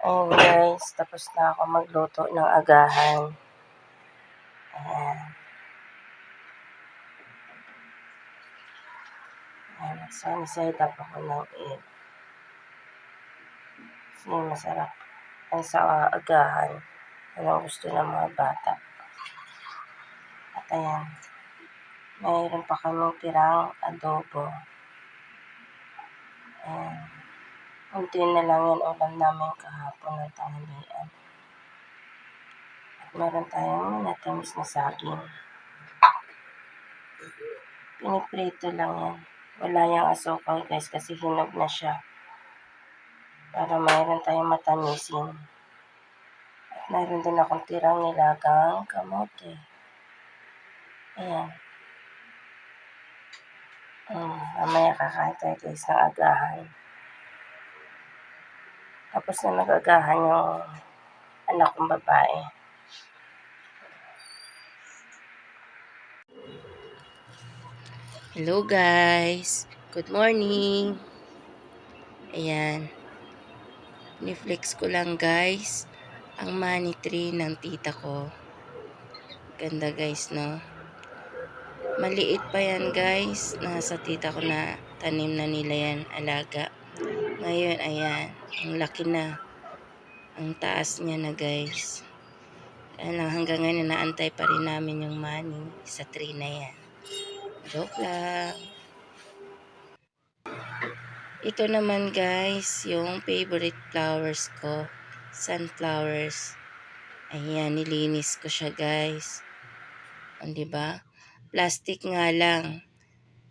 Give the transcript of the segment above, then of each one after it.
Ayun guys, tapos na ako magluto ng agahan. Ayan. Ayan, sunny-side up ako ng egg. Kasi masarap ang sa agahan. Anong gusto ng mga bata. At ayan, mayroon pa kaming tirang adobo. Ayan. Kunti na lang yan ulam namin kahapon ng tanghalian. At meron tayong natamis na saging. Piniprito lang yan. Wala yung asukal guys kasi hinog na siya. Para mayroon tayong matamisin. At mayroon din akong tirang nilagang kamote. Ayan. Mamaya kakain tayo guys ng agahan. Tapos na nag-agahan yung anak kong babae. Hello guys! Good morning! Ayan. Niflex ko lang guys ang money tree ng tita ko. Ganda guys, no? Maliit pa yan guys. Nasa tita ko na tanim na nila yan, alaga. Ngayon, ayan. Ang laki na. Ang taas niya na guys. Ayan, hanggang ngayon naantay pa rin namin yung money sa tree na yan. Joke lang. Ito naman guys, yung favorite flowers ko. Sunflowers. Ayan, nilinis ko siya guys. Diba? Plastic nga lang.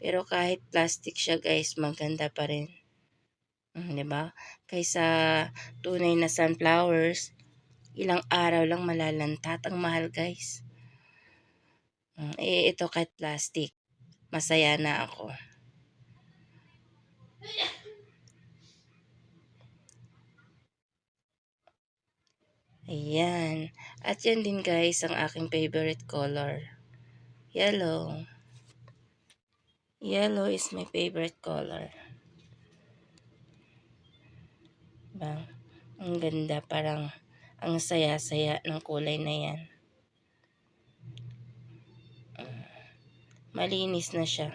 Pero kahit plastic siya guys, maganda pa rin. Diba? Kaysa tunay na sunflowers, ilang araw lang malalantat. Ang mahal guys. Ito kahit plastic. Masaya na ako. Ayan. At yan din guys ang aking favorite color. Yellow. Yellow is my favorite color. Diba? Ang ganda, parang ang saya-saya ng kulay na yan. Malinis na siya.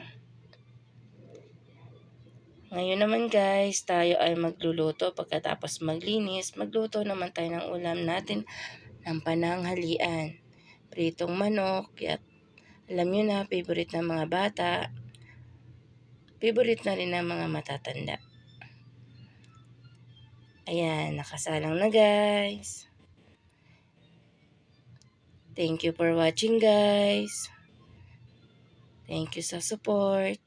Ngayon naman guys, tayo ay magluluto. Pagkatapos maglinis, magluto naman tayo ng ulam natin ng pananghalian. Pritong manok. At alam nyo na, favorite ng mga bata. Favorite na rin ng mga matatanda. Ayan, nakasalang na guys. Thank you for watching guys. Thank you sa support.